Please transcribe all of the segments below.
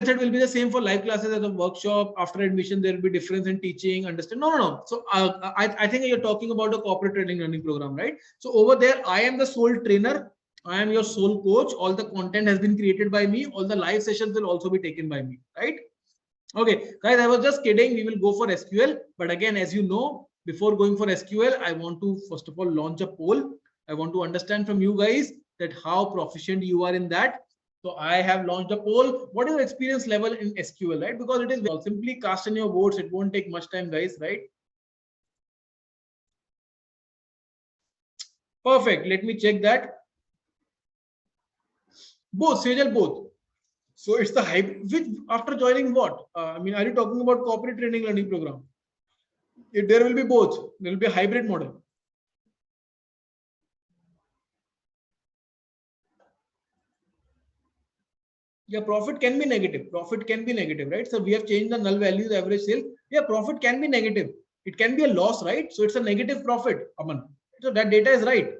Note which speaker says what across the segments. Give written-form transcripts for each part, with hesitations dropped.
Speaker 1: method will be the same for live classes as a workshop. After admission, there will be difference in teaching, understand? No. So I think you're talking about a corporate training learning program, right? So over there, I am the sole trainer. I am your sole coach. All the content has been created by me. All the live sessions will also be taken by me, right? Okay, guys, I was just kidding. We will go for SQL. But again, as you know, before going for SQL, I want to first of all launch a poll. I want to understand from you guys that how proficient you are in that. So I have launched a poll. What is your experience level in SQL, right? Because it is simply cast in your votes. It won't take much time, guys, right? Perfect. Let me check that. Both, Sejal, both. So it's the hybrid. Which after joining what? I mean, are you talking about corporate training learning program? There will be both. There will be a hybrid model. Yeah, profit can be negative. Profit can be negative, right? So we have changed the null value, the average sale. Yeah, profit can be negative. It can be a loss, right? So it's a negative profit, Aman. So that data is right.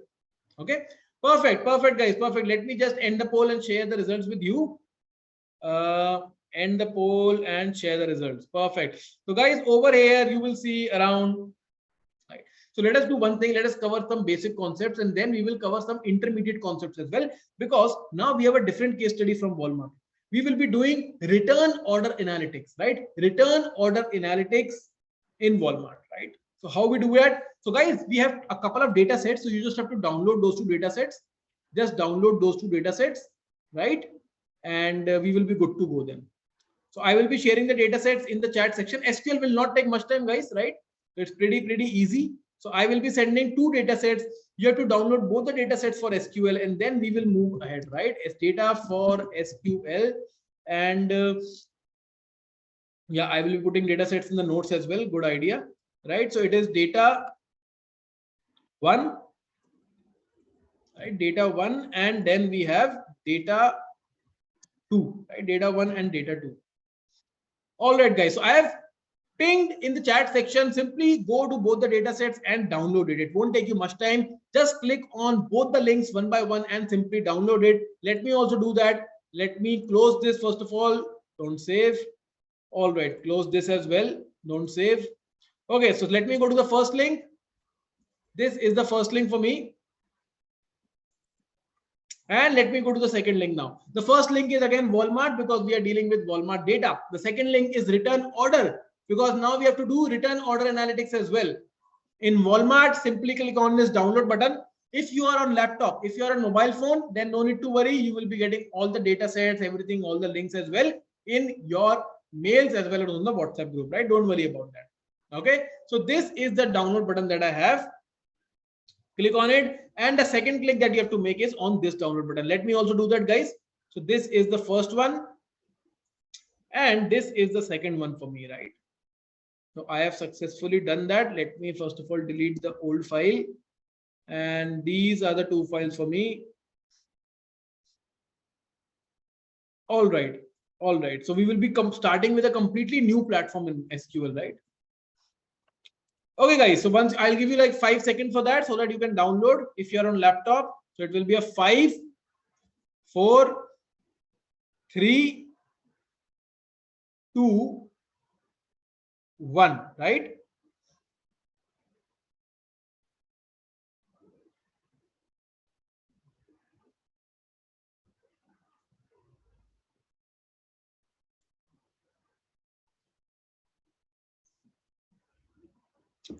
Speaker 1: Okay. Perfect. Perfect, guys. Perfect. Let me just end the poll and share the results with you. End the poll and share the results. Perfect. So guys, over here you will see around. Right. So let us do one thing. Let us cover some basic concepts and then we will cover some intermediate concepts as well, because now we have a different case study from Walmart. We will be doing return order analytics, right? Return order analytics in Walmart, right? So how we do that? So guys, we have a couple of data sets. So you just have to download those two data sets. Just download those two data sets, right? And we will be good to go then. So I will be sharing the data sets in the chat section. SQL will not take much time, guys, right? So it's pretty easy. So I will be sending two data sets. You have to download both the data sets for SQL and then we will move ahead, right? It's data for SQL and yeah, I will be putting data sets in the notes as well. Good idea, right? So it is data one, right? Data one, and then we have data two, right? Data one and data two. All right, guys. So I have pinged in the chat section. Simply go to both the data sets and download it. It won't take you much time. Just click on both the links one by one and simply download it. Let me also do that. Let me close this first of all. Don't save. All right, close this as well. Don't save. Okay, so let me go to the first link. This is the first link for me. And let me go to the second link now. The first link is again Walmart because we are dealing with Walmart data. The second link is return order because now we have to do return order analytics as well. In Walmart, simply click on this download button. If you are on laptop, if you are on mobile phone, then no need to worry. You will be getting all the data sets, everything, all the links as well in your mails as well as on the WhatsApp group, right? Don't worry about that. Okay. So this is the download button that I have. Click on it. And the second click that you have to make is on this download button. Let me also do that, guys. So this is the first one. And this is the second one for me, right? So I have successfully done that. Let me first of all delete the old file. And these are the two files for me. All right. All right. So we will be starting with a completely new platform in SQL, right? Okay, guys. So once I'll give you like 5 seconds for that so that you can download if you're on laptop. So it will be a 5, 4, 3, 2, 1, right?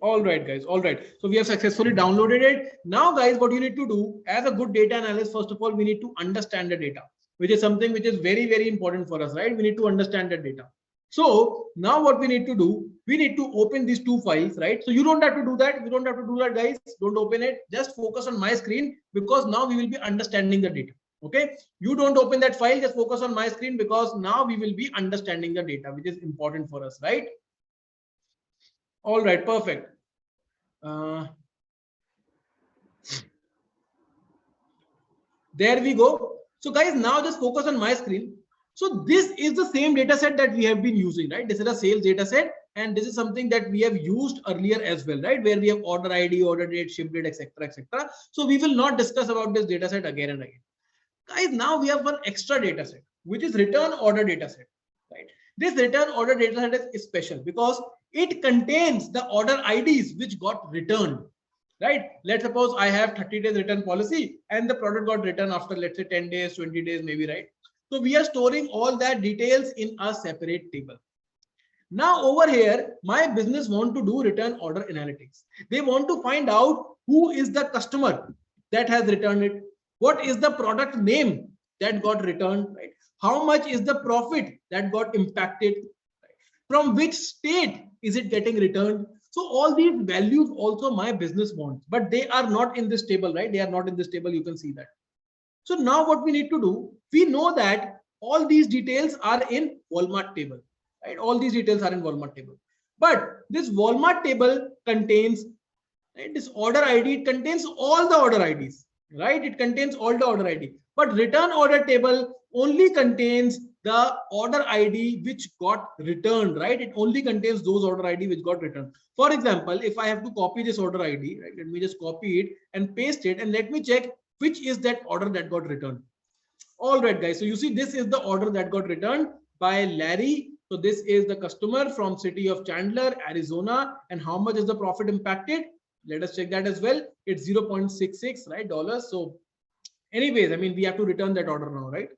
Speaker 1: All right, guys. All right. So we have successfully downloaded it. Now, guys, what you need to do as a good data analyst, first of all, we need to understand the data, which is something which is very important for us, right? We need to understand the data. So now what we need to do, we need to open these two files, right? So you don't have to do that. You don't have to do that, guys. Don't open it. Just focus on my screen because now we will be understanding the data. Okay. You don't open that file. Just focus on my screen because now we will be understanding the data, which is important for us, right? All right, perfect. There we go. So guys, now just focus on my screen. So this is the same data set that we have been using, right? This is a sales data set, and this is something that we have used earlier as well, right? Where we have order ID, order date, ship date, etc., etc. So we will not discuss about this data set again and again. Guys, now we have one extra data set, which is return order data set. right? This return order data set is special because it contains the order IDs which got returned, right? Let's suppose I have 30 days return policy and the product got returned after, let's say, 10 days, 20 days, maybe, right? So we are storing all that details in a separate table. Now over here, my business want to do return order analytics. They want to find out who is the customer that has returned it. What is the product name that got returned, right? How much is the profit that got impacted? From which state is it getting returned? So all these values also my business wants, but they are not in this table, right? They are not in this table. You can see that. So now what we need to do, we know that all these details are in Walmart table, right? All these details are in Walmart table. But this Walmart table contains, right, this order ID, it contains all the order IDs, right? It contains all the order ID. But return order table only contains the order ID which got returned, right? It only contains those order ID which got returned. For example, if I have to copy this order ID, right? Let me just copy it and paste it, and let me check which is that order that got returned. All right, guys. So you see, this is the order that got returned by Larry. So this is the customer from city of Chandler, Arizona. And how much is the profit impacted? Let us check that as well. It's 0.66, right, dollars. So anyways, I mean, we have to return that order now, right?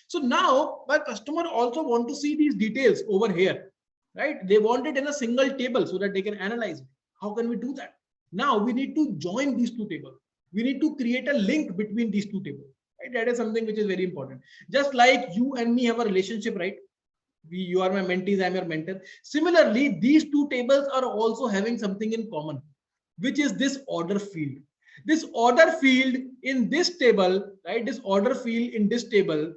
Speaker 1: So now my customer also want to see these details over here, right? They want it in a single table so that they can analyze it. How can we do that? Now we need to join these two tables. We need to create a link between these two tables, right? That is something which is very important. Just like you and me have a relationship, right? You are my mentees, I'm your mentor. Similarly, these two tables are also having something in common, which is this order field. This order field in this table, right? This order field in this table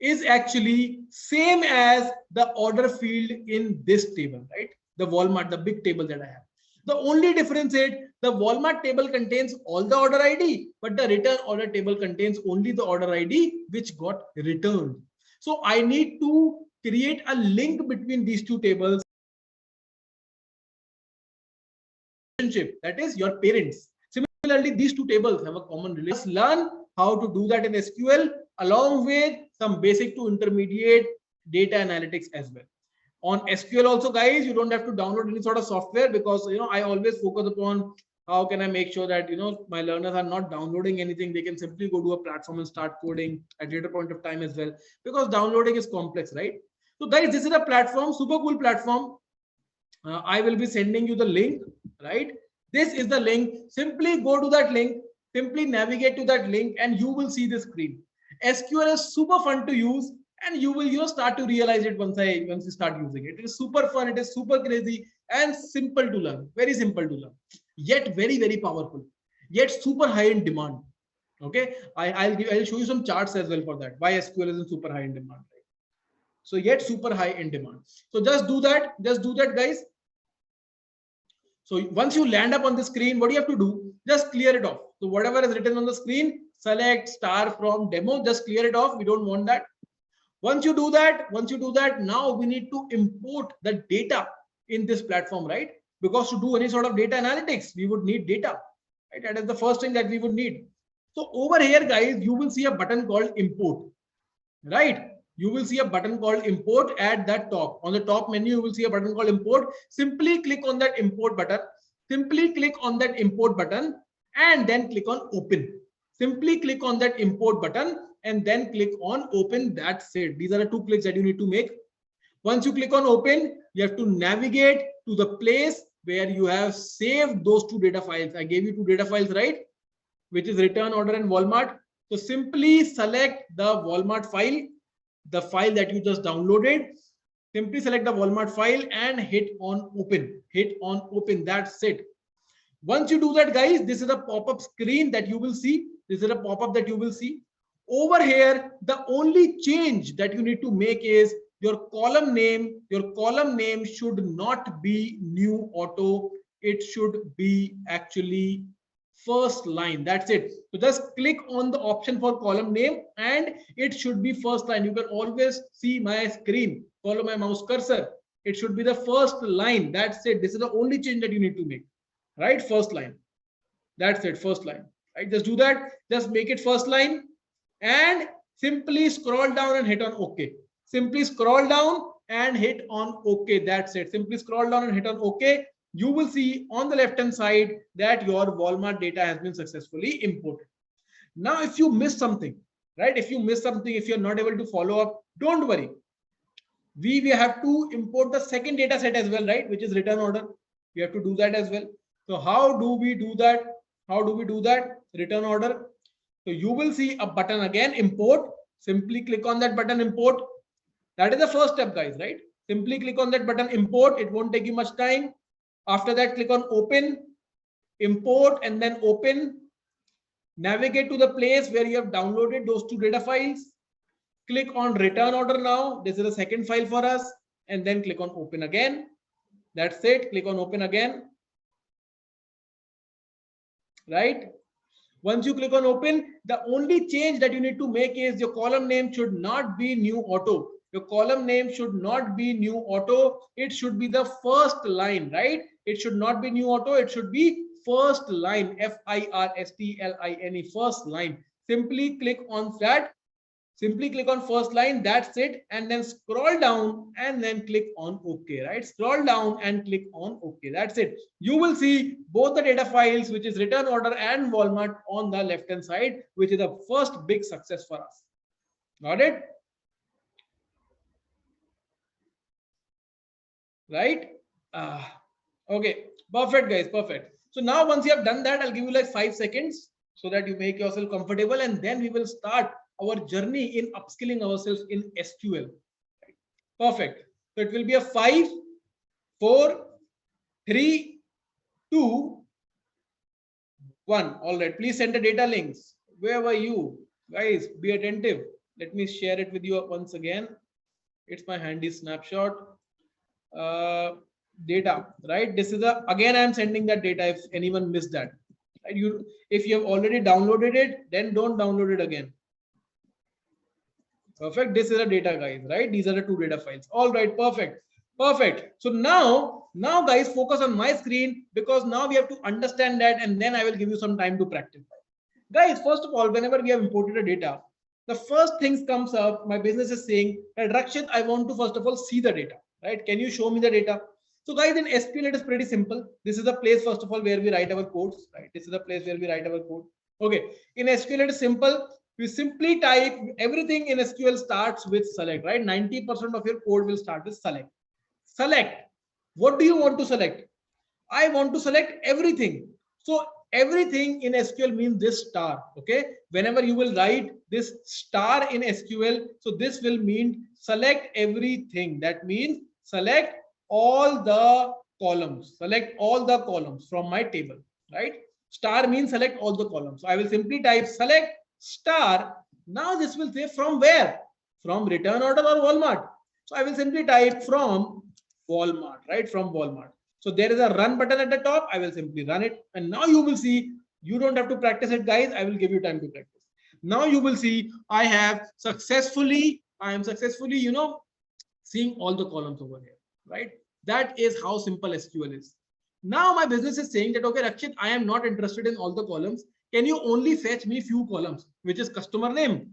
Speaker 1: is actually same as the order field in this table, right? The Walmart, the big table that I have. The only difference is the Walmart table contains all the order ID, but the return order table contains only the order ID which got returned. So I need to create a link between these two tables. That is your parents. Similarly, these two tables have a common relationship. Let's learn how to do that in SQL along with some basic to intermediate data analytics as well. On SQL also, guys, you don't have to download any sort of software because, I always focus upon how can I make sure that, my learners are not downloading anything. They can simply go to a platform and start coding at a later point of time as well, because downloading is complex, right? So guys, this is a platform, super cool platform. I will be sending you the link, right? This is the link. Simply go to that link, simply navigate to that link, and you will see the screen. SQL is super fun to use, and you will start to realize it once you start using it. It is super fun, it is super crazy and simple to learn, very simple to learn, yet very, very powerful, yet super high in demand. Okay, I'll show you some charts as well for that, why SQL is in super high in demand, right? So yet super high in demand. So just do that, guys. So once you land up on the screen, what do you have to do? Just clear it off. So whatever is written on the screen, select star from demo, just clear it off. We don't want that. Once you do that, now we need to import the data in this platform, right? Because to do any sort of data analytics, we would need data, right? That is the first thing that we would need. So over here, guys, you will see a button called import, right? You will see a button called import at that top. On the top menu, you will see a button called import. Simply click on that import button. And then click on open. Simply click on that import button and then click on open. That's it. These are the two clicks that you need to make. Once you click on open, you have to navigate to the place where you have saved those two data files. I gave you two data files, right? Which is return order and Walmart. So simply select the Walmart file, the file that you just downloaded. Simply select the Walmart file and hit on open. That's it. Once you do that, guys, this is a pop-up screen that you will see. Over here, the only change that you need to make is your column name should not be new auto. It should be actually first line. That's it. So just click on the option for column name and it should be first line. You can always see my screen. Follow my mouse cursor. It should be the first line. That's it. This is the only change that you need to make, right? First line. That's it. First line, right? Just do that. Just make it first line and simply scroll down and hit on OK. Simply scroll down and hit on OK. That's it. Simply scroll down and hit on OK. You will see on the left hand side that your Walmart data has been successfully imported. Now, if you miss something, right? If you miss something, if you're not able to follow up, don't worry. We have to import the second data set as well, right? Which is return order. We have to do that as well. So how do we do that? How do we do that? Return order. So you will see a button again, import. Simply click on that button, import. That is the first step, guys, right? Simply click on that button, import. It won't take you much time. After that, click on open, import, and then open. Navigate to the place where you have downloaded those two data files. Click on return order now. This is the second file for us. And then click on open again. That's it. Click on open again. Right? Once you click on open, the only change that you need to make is your column name should not be new auto. Your column name should not be new auto. It should be the first line, right? It should not be new auto. It should be first line, FIRSTLINE, first line. Simply click on that. Simply click on first line. That's it. And then scroll down and then click on OK, right? Scroll down and click on OK. That's it. You will see both the data files, which is return order and Walmart on the left hand side, which is the first big success for us. Got it? Right? Okay. Perfect, guys. Perfect. So now once you have done that, I'll give you like 5 seconds so that you make yourself comfortable, and then we will start our journey in upskilling ourselves in SQL. Perfect. So it will be a 5, 4, 3, 2, 1. All right. Please send the data links. Where were you? Guys, be attentive. Let me share it with you once again. It's my handy snapshot. Data, right? This is again, I'm sending that data if anyone missed that. Right? If you have already downloaded it, then don't download it again. Perfect. This is the data, guys, right? These are the 2 data files. All right. Perfect. Perfect. So now guys, focus on my screen, because now we have to understand that, and then I will give you some time to practice. Guys, first of all, whenever we have imported a data, the first things comes up, my business is saying that Rakshit, I want to first of all see the data, right? Can you show me the data? So guys, in SQL, it is pretty simple. This is the place, first of all, where we write our codes, right? This is the place where we write our code. Okay. In SQL, it is simple. You simply type, everything in SQL starts with select, right? 90% of your code will start with select. Select. What do you want to select? I want to select everything. So everything in SQL means this star. Okay. Whenever you will write this star in SQL, so this will mean select everything. That means select all the columns. Select all the columns from my table, right? Star means select all the columns. So I will simply type select star. Now this will say from where? From return order or Walmart. So I will simply type from Walmart, right? From Walmart. So there is a run button at the top. I will simply run it. And now you will see, you don't have to practice it, guys. I will give you time to practice. Now you will see I am successfully, seeing all the columns over here, right? That is how simple SQL is. Now my business is saying that, okay, Rakshit, I am not interested in all the columns. Can you only fetch me few columns, which is customer name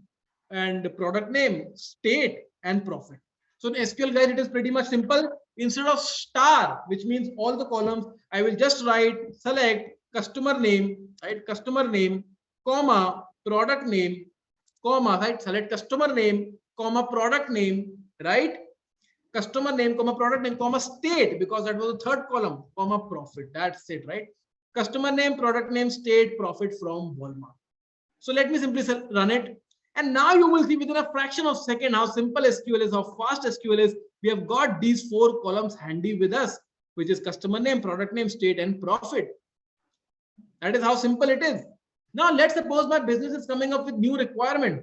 Speaker 1: and product name, state, and profit. So in SQL, guys, it is pretty much simple. Instead of star, which means all the columns, I will just write select customer name, right? Customer name, comma, product name, comma, right? Select customer name, comma, product name, right? Customer name, comma, product name, comma, state, because that was the third column, comma, profit. That's it, right? Customer name, product name, state, profit from Walmart. So let me simply run it. And now you will see within a fraction of a second how simple SQL is, how fast SQL is. We have got these 4 columns handy with us, which is customer name, product name, state, and profit. That is how simple it is. Now let's suppose my business is coming up with new requirement.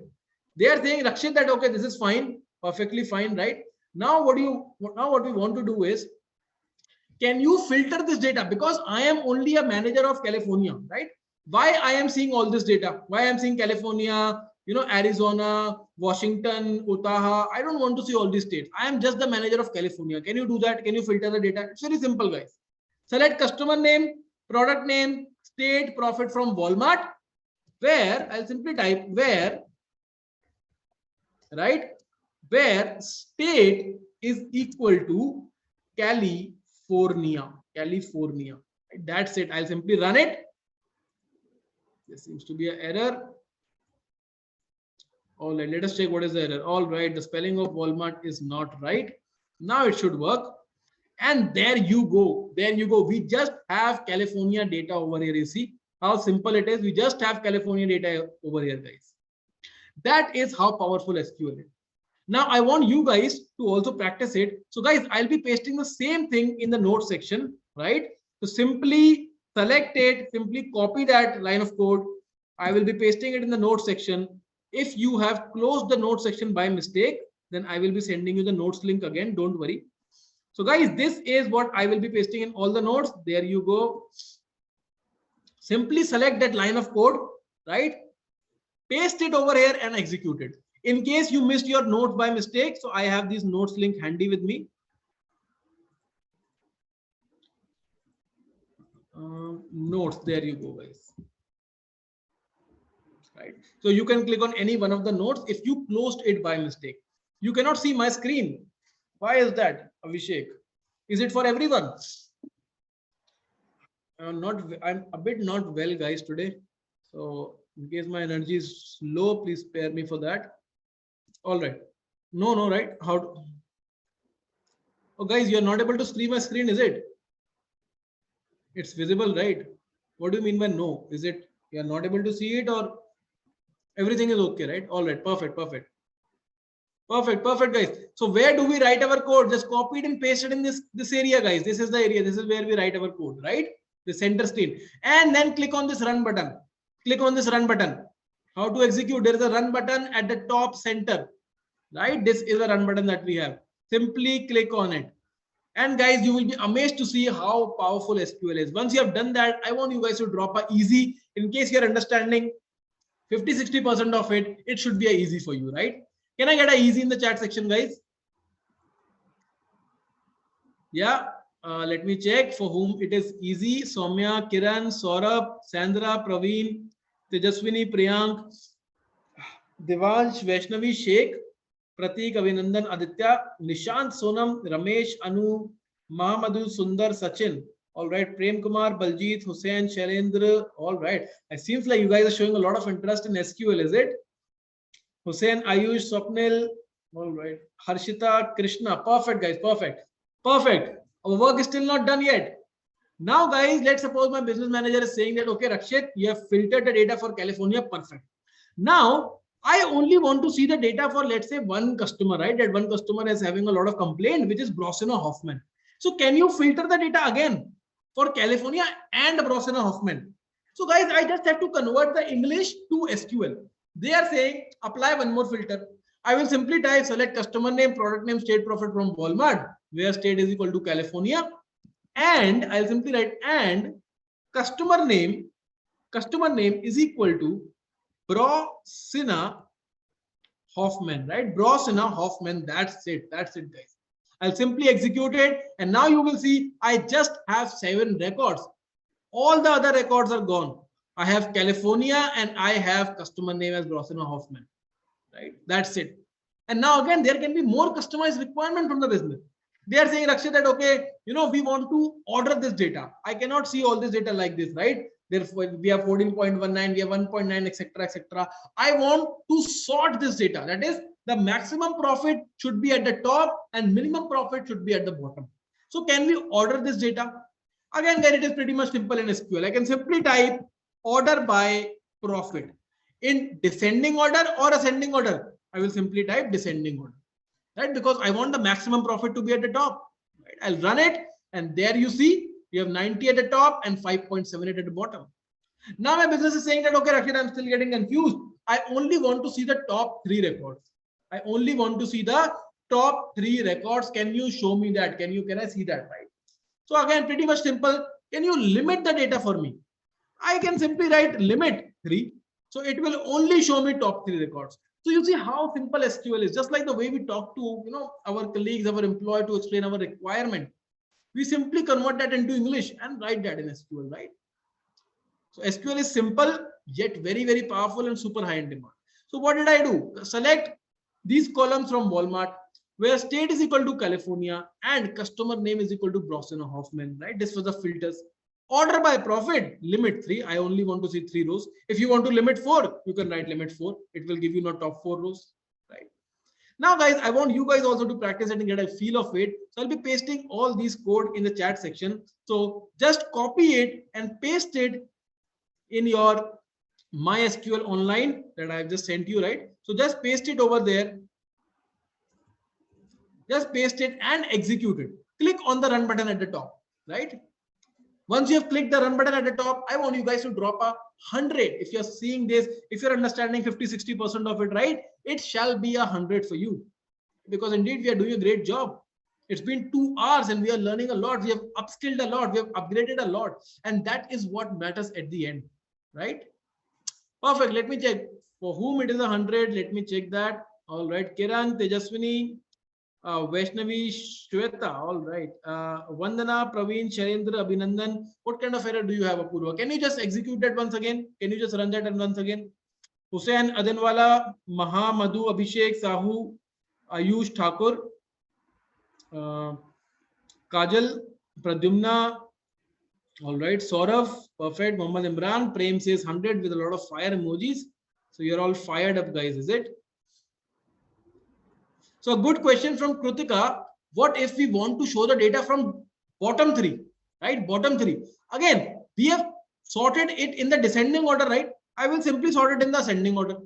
Speaker 1: They are saying, Rakshit, that okay, this is fine, perfectly fine, right? Now what we want to do is, can you filter this data? Because I am only a manager of California, right? Why I am seeing all this data? Why I am seeing California, Arizona, Washington, Utah? I don't want to see all these states. I am just the manager of California. Can you do that? Can you filter the data? It's very simple, guys. Select customer name, product name, state, profit from Walmart, where I'll simply type where, right? where state is equal to California. California. That's it. I'll simply run it. There seems to be an error. All right, let us check what is the error. All right, the spelling of Walmart is not right. Now it should work. And there you go. There you go. We just have California data over here. You see how simple it is. We just have California data over here, guys. That is how powerful SQL is. Now I want you guys to also practice it. So guys, I'll be pasting the same thing in the notes section, right? So simply select it, simply copy that line of code. I will be pasting it in the notes section. If you have closed the notes section by mistake, then I will be sending you the notes link again. Don't worry. So guys, this is what I will be pasting in all the notes. There you go. Simply select that line of code, right? Paste it over here and execute it. In case you missed your notes by mistake, so I have these notes link handy with me. Notes, there you go, guys. Right. So you can click on any one of the notes if you closed it by mistake. You cannot see my screen. Why is that, Abhishek? Is it for everyone? I'm a bit not well, guys, today. So in case my energy is low, please spare me for that. All right. No, right? How? Oh, guys, you're not able to see my screen, is it? It's visible, right? What do you mean by no? Is it you're not able to see it or everything is okay, right? All right, perfect, guys. So where do we write our code? Just copy it and paste it in this area, guys. This is the area. This is where we write our code, right? The center screen, and then click on this run button. Click on this run button. How to execute? There is a run button at the top center, right? This is a run button that we have. Simply click on it. And guys, you will be amazed to see how powerful SQL is. Once you have done that, I want you guys to drop a easy. In case you're understanding 50-60% of it, it should be a easy for you, right? Can I get a easy in the chat section, guys? Yeah, let me check for whom it is easy. Soumya, Kiran, Saurabh, Sandra, Praveen, Tejaswini, Priyank, Devansh, Vaishnavi, Sheikh, Pratik, Avinandan, Aditya, Nishant, Sonam, Ramesh, Anu, Mahamadu, Sundar, Sachin. All right, Prem Kumar, Baljit, Hussain, Shailendra. All right. It seems like you guys are showing a lot of interest in SQL, is it? Hussain, Ayush, Swapnil. All right. Harshita, Krishna. Perfect, guys. Perfect. Our work is still not done yet. Now, guys, let's suppose my business manager is saying that, okay, Rakshit, you have filtered the data for California. Perfect. Now, I only want to see the data for, let's say, one customer, right? That one customer is having a lot of complaint, which is Brosena Hoffman. So can you filter the data again for California and Brosena Hoffman? So guys, I just have to convert the English to SQL. They are saying apply one more filter. I will simply type select customer name, product name, state profit from Walmart, where state is equal to California. And I'll simply write and customer name is equal to Brosena Hoffman, right? Brosena Hoffman. That's it, guys. I'll simply execute it, and now you will see I just have 7 records. All the other records are gone. I have California and I have customer name as Brosena Hoffman, right? That's it. And now again, there can be more customized requirement from the business. They are saying, Rakshit, that okay, we want to order this data. I cannot see all this data like this, right? Therefore, we have 14.19, we have 1.9, etc., etc. I want to sort this data. That is, the maximum profit should be at the top and minimum profit should be at the bottom. So can we order this data? Again, it is pretty much simple in SQL. I can simply type order by profit in descending order or ascending order. I will simply type descending order, right? Because I want the maximum profit to be at the top. Right? I'll run it, and there you see you have 90 at the top and 5.78 at the bottom. Now my business is saying that, okay, Rakshit, I'm still getting confused. I only want to see the top 3 records. I only want to see the top 3 records. Can you show me that? Can I see that, right? So again, pretty much simple. Can you limit the data for me? I can simply write limit 3. So it will only show me top 3 records. So you see how simple SQL is. Just like the way we talk to our colleagues, our employee to explain our requirement. We simply convert that into English and write that in SQL, right? So SQL is simple, yet very, very powerful and super high in demand. So what did I do? Select these columns from Walmart, where state is equal to California and customer name is equal to Bronson or Hoffman, right? This was the filters. Order by profit, limit 3. I only want to see 3 rows. If you want to limit 4, you can write limit 4. It will give you not top 4 rows, right? Now, guys, I want you guys also to practice it and get a feel of it. So I'll be pasting all these code in the chat section. So just copy it and paste it in your MySQL online that I've just sent you, right? So just paste it over there. Just paste it and execute it. Click on the run button at the top, right? Once you have clicked the run button at the top, I want you guys to drop 100. If you're seeing this, if you're understanding 50-60% of it, right, it shall be 100 for you, because indeed we are doing a great job. It's been 2 hours and we are learning a lot. We have upskilled a lot. We have upgraded a lot. And that is what matters at the end, right? Perfect. Let me check for whom it is 100. Let me check that. All right. Kiran, Tejaswini, Vaishnavi, Shweta. All right. Vandana, Praveen, Sharendra, Abhinandan. What kind of error do you have, Apurva? Can you just execute that once again? Can you just run that and once again? Hussain, Adanwala, Maha, Madhu, Abhishek, Sahu, Ayush, Thakur, Kajal, Pradyumna. All right. Saurav, perfect. Muhammad Imran, Prem says 100 with a lot of fire emojis. So you're all fired up, guys, is it? So a good question from Krutika. What if we want to show the data from bottom 3, right? Bottom 3. Again, we have sorted it in the descending order, right? I will simply sort it in the ascending order.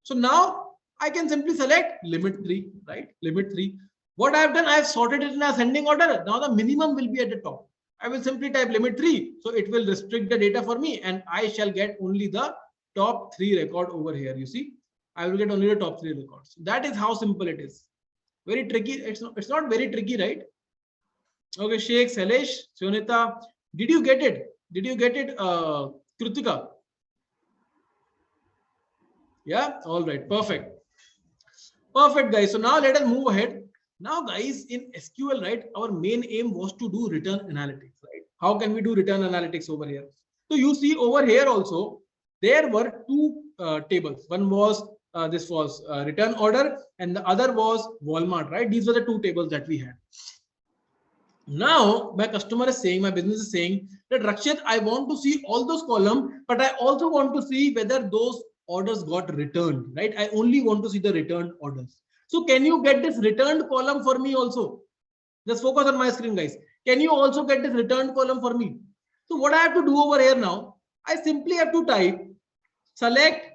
Speaker 1: So now I can simply select limit 3, right? Limit 3. What I have done, I have sorted it in ascending order. Now the minimum will be at the top. I will simply type limit 3. So it will restrict the data for me and I shall get only the top 3 record over here. You see? I will get only the top 3 records. That is how simple it is. Very tricky. It's not very tricky, right? Okay, Sheikh, Salesh, Sunita, did you get it? Did you get it, Kritika? Yeah, all right, perfect. Perfect, guys. So now let us move ahead. Now, guys, in SQL, right, our main aim was to do return analytics, right? How can we do return analytics over here? So you see over here also, there were 2 tables. One was this was return order and the other was Walmart, right? These were the 2 tables that we had. Now my customer is saying, my business is saying that Rakshit, I want to see all those columns, but I also want to see whether those orders got returned, right? I only want to see the returned orders. So can you get this returned column for me also? Just focus on my screen, guys. Can you also get this returned column for me? So what I have to do over here now, I simply have to type select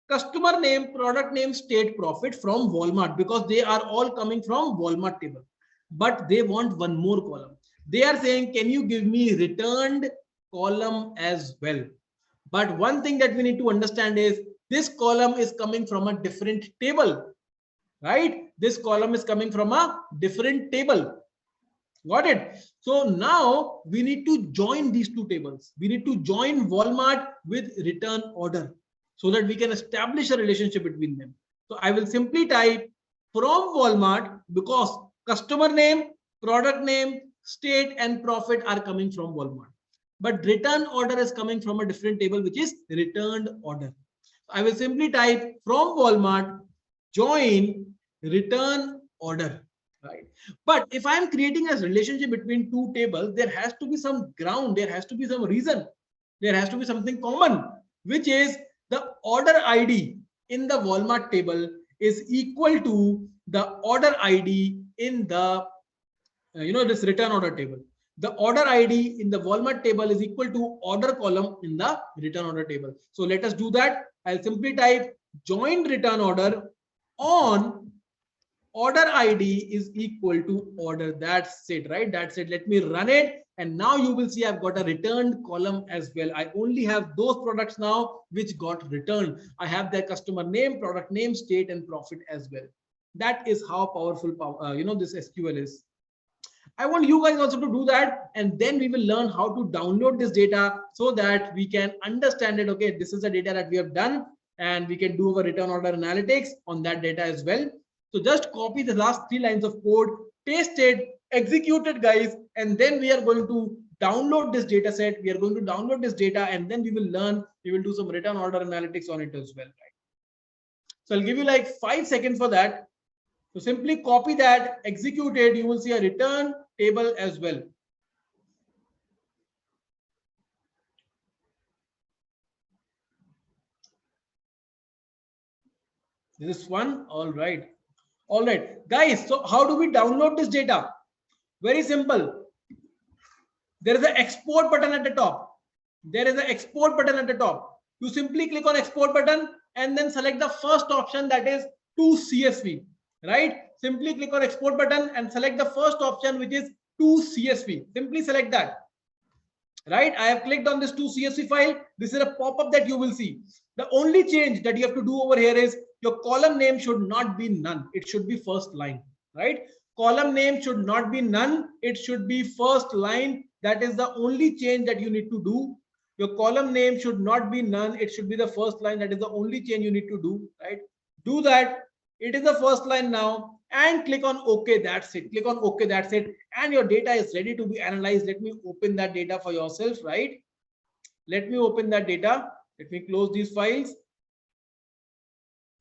Speaker 1: customer name, product name, state, profit from Walmart, because they are all coming from Walmart table. But they want one more column. They are saying, can you give me returned column as well? But one thing that we need to understand is this column is coming from a different table, right? This column is coming from a different table. Got it? So now we need to join these 2 tables. We need to join Walmart with return order so that we can establish a relationship between them. So I will simply type from Walmart because customer name, product name, state and profit are coming from Walmart. But return order is coming from a different table, which is returned order. I will simply type from Walmart, join return order, right? But if I'm creating a relationship between 2 tables, there has to be some ground, there has to be some reason, there has to be something common, which is the order ID in the Walmart table is equal to the order ID in the, this return order table. The order ID in the Walmart table is equal to order column in the return order table. So let us do that. I'll simply type join return order on order ID is equal to order. That's it, right? That's it. Let me run it. And now you will see I've got a returned column as well. I only have those products now which got returned. I have their customer name, product name, state, and profit as well. That is how powerful, this SQL is. I want you guys also to do that. And then we will learn how to download this data so that we can understand it. Okay, this is the data that we have done and we can do our return order analytics on that data as well. So just copy the last 3 lines of code, paste it, execute it, guys, and then we are going to download this data set. We are going to download this data and then we will learn, we will do some return order analytics on it as well, right? So I'll give you like 5 seconds for that. So simply copy that, execute it. You will see a return table as well. This is one. All right. All right, guys. So how do we download this data? Very simple. There is an export button at the top. There is an export button at the top. You simply click on export button and then select the first option, that is to CSV, right? Simply click on export button and select the first option, which is to CSV. Simply select that. Right, I have clicked on this to CSV file. This is a pop-up that you will see. The only change that you have to do over here is your column name should not be none. It should be first line, right? Column name should not be none. It should be first line. That is the only change that you need to do. Your column name should not be none. It should be the first line. That is the only change you need to do, right? Do that. It is the first line now, and click on OK. That's it. Click on OK. That's it. And your data is ready to be analyzed. Let me open that data for yourself, right? Let me open that data. Let me close these files.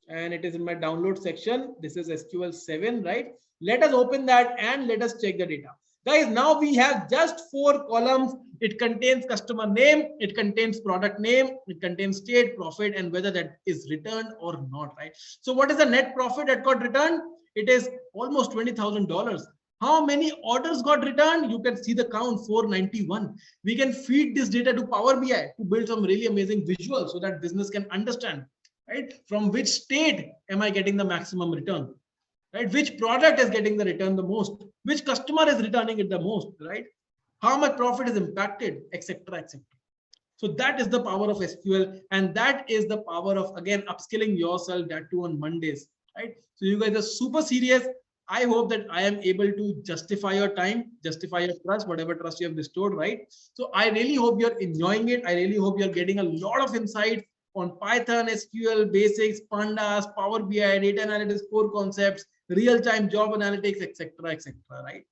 Speaker 1: And it is in my download section. This is SQL 7, right? Let us open that and let us check the data. Guys, now we have just 4 columns. It contains customer name, it contains product name, it contains state, profit, and whether that is returned or not, right? So what is the net profit that got returned? It is almost $20,000. How many orders got returned? You can see the count, 491. We can feed this data to Power BI to build some really amazing visuals so that business can understand, right? From which state am I getting the maximum return? Right? Which product is getting the return the most? Which customer is returning it the most, right? How much profit is impacted, etc., etc. So that is the power of SQL, and that is the power of, again, upskilling yourself, that too on Mondays, right? So you guys are super serious. I hope that I am able to justify your time, justify your trust, whatever trust you have bestowed, right? So I really hope you're enjoying it. I really hope you're getting a lot of insight on Python, SQL, basics, Pandas, Power BI, data analytics, core concepts, real-time job analytics, etc., etc., right?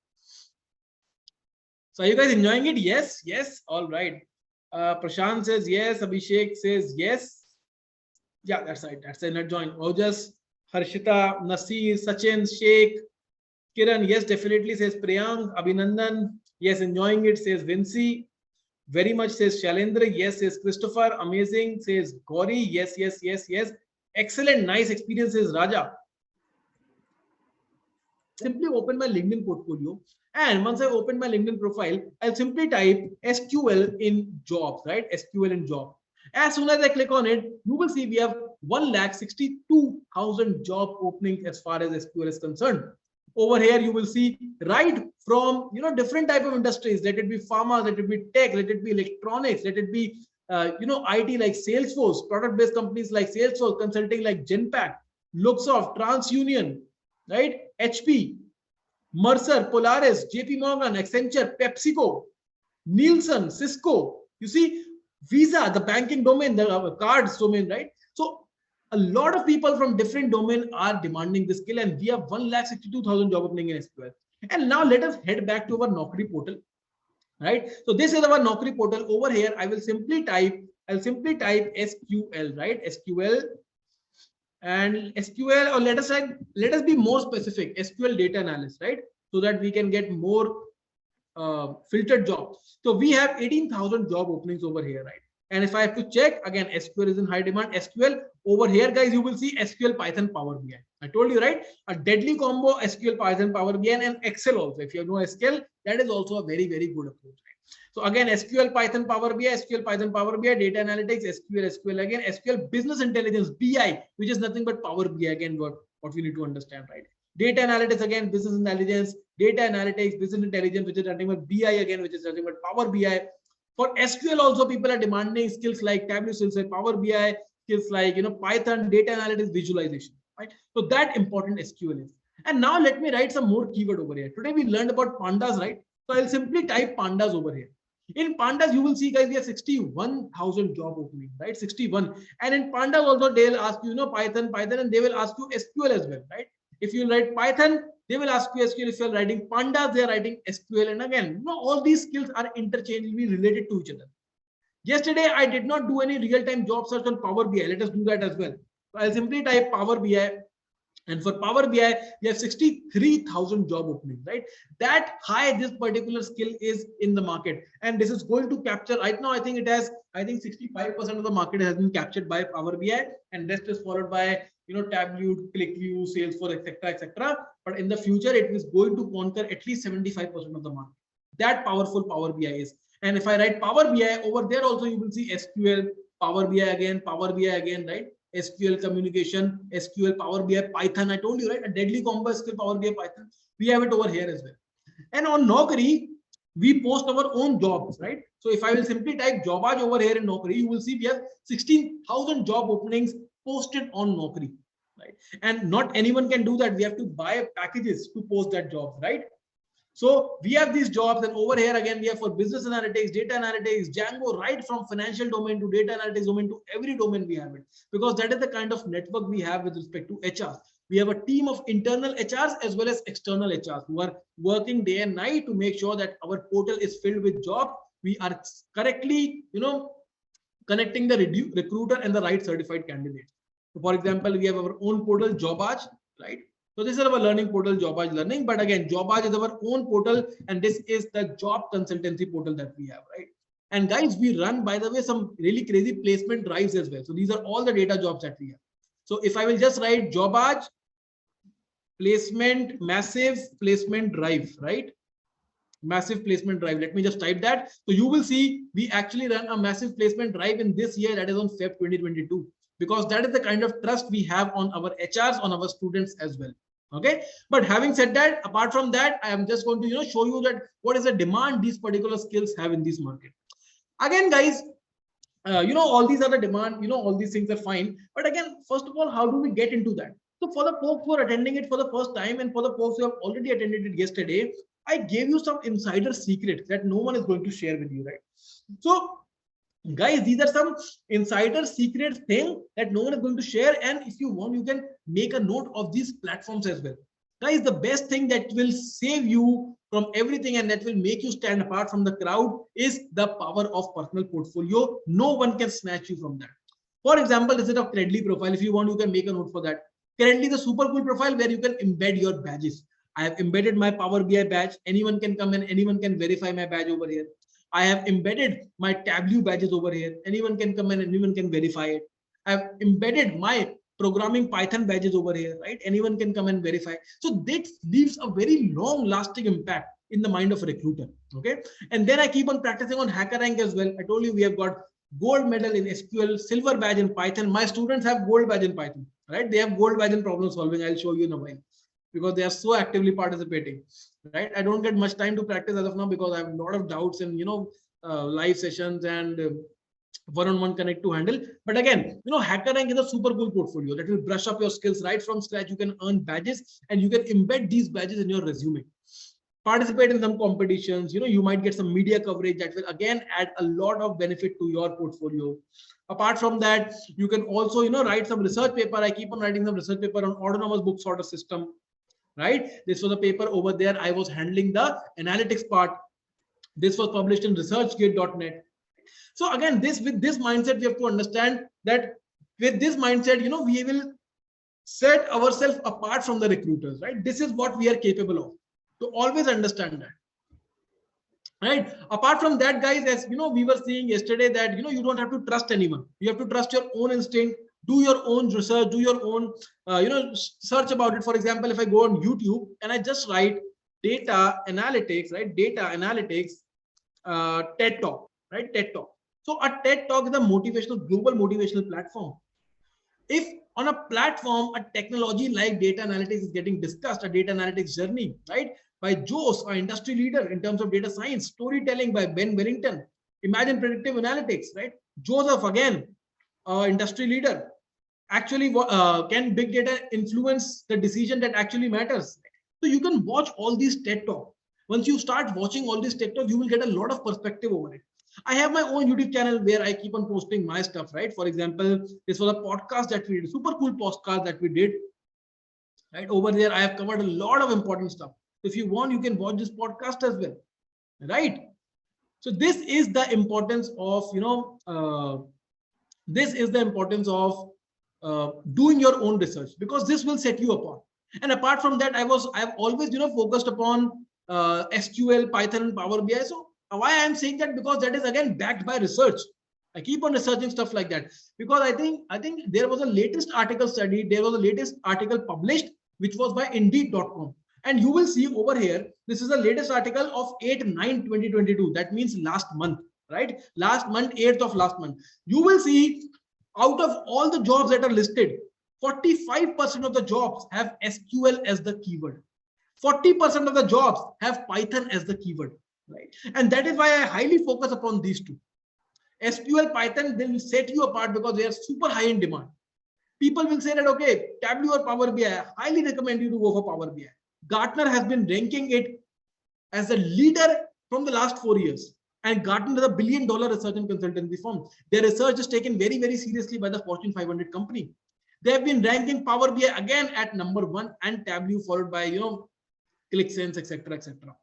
Speaker 1: So are you guys enjoying it? Yes, yes. All right. Prashant says yes. Abhishek says yes. Yeah, that's right. That's a net join. Ojas, Harshita, Nasir, Sachin, Sheikh, Kiran, yes, definitely, says Priyank. Abhinandan, yes, enjoying it, says Vinci. Very much, says Shalendra. Yes, says Christopher. Amazing, says Gauri. Yes, yes, yes, yes. Excellent, nice experience, says Raja. Simply open my LinkedIn portfolio, and once I open my LinkedIn profile, I'll simply type SQL in jobs, right? SQL in job. As soon as I click on it, you will see we have 162,000 job openings as far as SQL is concerned. Over here, you will see right from different type of industries. Let it be pharma, let it be tech, let it be electronics, let it be IT like Salesforce, product-based companies like Salesforce, consulting like Genpact, Luxoft, TransUnion, right? HP, Mercer, Polaris, JP Morgan, Accenture, PepsiCo, Nielsen, Cisco. You see, Visa, the banking domain, the cards domain, right? So a lot of people from different domain are demanding this skill, and we have 162,000 job opening in SQL. And now let us head back to our Naukri portal, right? So this is our Naukri portal. Over here, I'll simply type SQL, right? SQL. And SQL, or let us be more specific, SQL data analyst, right? So that we can get more filtered jobs. So we have 18,000 job openings over here, right? And if I have to check, again, SQL is in high demand. SQL over here, guys, you will see SQL, Python, Power BI. I told you, right? A deadly combo, SQL, Python, Power BI, and Excel also. If you know SQL, that is also a very, very good approach. So again, SQL, Python, Power BI, SQL, Python, Power BI, data analytics, SQL again, SQL, business intelligence, BI, which is nothing but Power BI, again, what we need to understand, right? Data analytics, again, business intelligence, data analytics, business intelligence, which is nothing but BI, again, which is nothing but Power BI. For SQL also, people are demanding skills like Tableau, skills like Power BI, skills like Python, data analytics, visualization, right? So that important SQL is. And now let me write some more keyword over here. Today we learned about Pandas, right? So I'll simply type Pandas over here. In Pandas, you will see, guys, we have 61,000 job openings, right? 61. And in Pandas also, they'll ask you, Python, and they will ask you SQL as well, right? If you write Python, they will ask you SQL. If you're writing Pandas, they're writing SQL. And again, all these skills are interchangeably related to each other. Yesterday, I did not do any real-time job search on Power BI. Let us do that as well. So I'll simply type Power BI. And for Power BI, we have 63,000 job openings, right? That high this particular skill is in the market. And this is going to capture right now. I think 65% of the market has been captured by Power BI, and rest is followed by, Tableau, ClickView, Salesforce, etc., etc. But in the future, it is going to conquer at least 75% of the market. That powerful Power BI is. And if I write Power BI over there, also you will see SQL, Power BI again, right? SQL communication, SQL, Power BI, Python. I told you, right? A deadly combo SQL, Power BI, Python. We have it over here as well. And on Naukri, we post our own jobs, right? So if I will simply type Jobaj over here in Naukri, you will see we have 16,000 job openings posted on Naukri, right? And not anyone can do that. We have to buy packages to post that jobs, right? So we have these jobs, and over here again, we have for business analytics, data analytics, Django, right from financial domain to data analytics domain to every domain we have it, because that is the kind of network we have with respect to HRs. We have a team of internal HRs as well as external HRs who are working day and night to make sure that our portal is filled with jobs. We are correctly, connecting the recruiter and the right certified candidates. So for example, we have our own portal, Jobaj, right? So this is our learning portal, Jobaj Learning. But again, Jobaj is our own portal, and this is the job consultancy portal that we have, right? And guys, we run, by the way, some really crazy placement drives as well. So these are all the data jobs that we have. So if I will just write Jobaj placement, massive placement drive, right? Massive placement drive. Let me just type that. So you will see we actually run a massive placement drive in this year, that is on Feb 2022, because that is the kind of trust we have on our HRs, on our students as well. Okay, but having said that, apart from that, I am just going to show you that what is the demand these particular skills have in this market. Again, guys, all these are the demand, all these things are fine, but again, first of all, how do we get into that? So for the folks who are attending it for the first time, and for the folks who have already attended it yesterday, I gave you some insider secrets that no one is going to share with you, right? So guys, these are some insider secret thing that no one is going to share, and if you want, you can make a note of these platforms as well. Guys, the best thing that will save you from everything and that will make you stand apart from the crowd is the power of personal portfolio. No one can snatch you from that. For example, instead of Credly profile, if you want, you can make a note for that. Currently, the super cool profile where you can embed your badges. I have embedded my Power BI badge. Anyone can come and anyone can verify my badge over here. I have embedded my Tableau badges over here. Anyone can come and anyone can verify it. I have embedded my programming Python badges over here, right? Anyone can come and verify. So this leaves a very long lasting impact in the mind of a recruiter. Okay. And then I keep on practicing on HackerRank as well. I told you we have got gold medal in SQL, silver badge in Python. My students have gold badge in Python, right? They have gold badge in problem solving. I'll show you in a while, because they are so actively participating, right? I don't get much time to practice as of now because I have a lot of doubts and live sessions and one-on-one connect to handle. But again, HackerRank is a super cool portfolio that will brush up your skills right from scratch. You can earn badges and you can embed these badges in your resume. Participate in some competitions. You might get some media coverage that will again add a lot of benefit to your portfolio. Apart from that, you can also write some research paper. I keep on writing some research paper on autonomous book sorter system, right? This was a paper over there. I was handling the analytics part. This was published in researchgate.net. So again, with this mindset, we have to understand that with this mindset, we will set ourselves apart from the recruiters, right? This is what we are capable of. To always understand that, right? Apart from that, guys, as we were seeing yesterday that you don't have to trust anyone. You have to trust your own instinct. Do your own research. Do your own search about it. For example, if I go on YouTube and I just write data analytics, right? Data analytics, TED Talk, right? TED Talk. So a TED Talk is a global motivational platform. If on a platform, a technology like data analytics is getting discussed, a data analytics journey, right? By Jose, an industry leader in terms of data science, storytelling by Ben Wellington, imagine predictive analytics, right? Joseph, again, industry leader. Actually, can big data influence the decision that actually matters? So you can watch all these TED Talks. Once you start watching all these TED Talks, you will get a lot of perspective over it. I have my own YouTube channel where I keep on posting my stuff, right? For example, this was a podcast that we did, super cool podcast that we did, right? Over there, I have covered a lot of important stuff. If you want, you can watch this podcast as well, right? So this is the importance of, this is the importance of doing your own research, because this will set you apart. And apart from that, I've always focused upon SQL, Python, and Power BI. So why I am saying that, because that is again backed by research. I keep on researching stuff like that, because I think there was a latest article study, there was a latest article published, which was by Indeed.com. And you will see over here, this is the latest article of 8/9/2022. That means last month, right? Last month, 8th of last month. You will see, out of all the jobs that are listed, 45% of the jobs have SQL as the keyword. 40% of the jobs have Python as the keyword, right? And that is why I highly focus upon these two. SQL, Python, they will set you apart because they are super high in demand. People will say that, okay, Tableau or Power BI, I highly recommend you to go for Power BI. Gartner has been ranking it as a leader from the last 4 years. And Gartner is a $1 billion research and consultancy firm. Their research is taken very, very seriously by the Fortune 500 company. They have been ranking Power BI again at number 1, and Tableau followed by, ClickSense, etc., etc.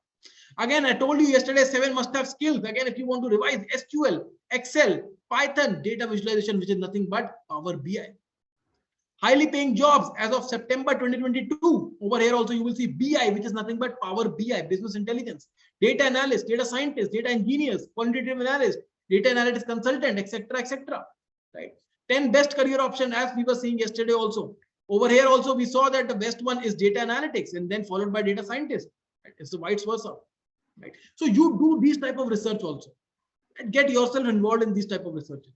Speaker 1: Again, I told you yesterday, 7 must-have skills. Again, if you want to revise SQL, Excel, Python, data visualization, which is nothing but Power BI. Highly paying jobs as of September 2022. Over here also you will see BI, which is nothing but Power BI, business intelligence, data analyst, data scientist, data engineers, quantitative analyst, data analytics consultant, etc., etc. Right? 10 best career option, as we were seeing yesterday also. Over here also we saw that the best one is data analytics, and then followed by data scientist. Right? It's the vice versa. Right? So you do these type of research also, and get yourself involved in these type of research.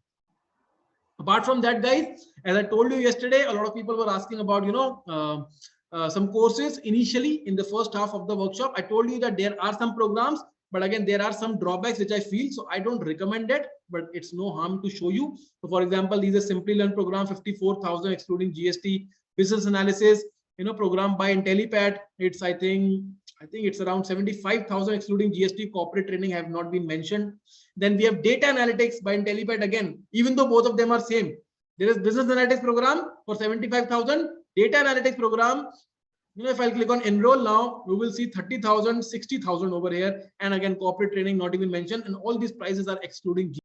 Speaker 1: Apart from that, guys, as I told you yesterday, a lot of people were asking about, some courses initially in the first half of the workshop. I told you that there are some programs, but again, there are some drawbacks which I feel. So I don't recommend it, but it's no harm to show you. So for example, these are Simply Learn program, 54,000 excluding GST, business analysis, program by IntelliPad. It's, I think it's around 75,000 excluding GST. Corporate training have not been mentioned. Then we have data analytics by IntelliPad again, even though both of them are same. There is business analytics program for 75,000, data analytics program. If I click on enroll now, we will see 30,000, 60,000 over here. And again, corporate training not even mentioned. And all these prices are excluding GST.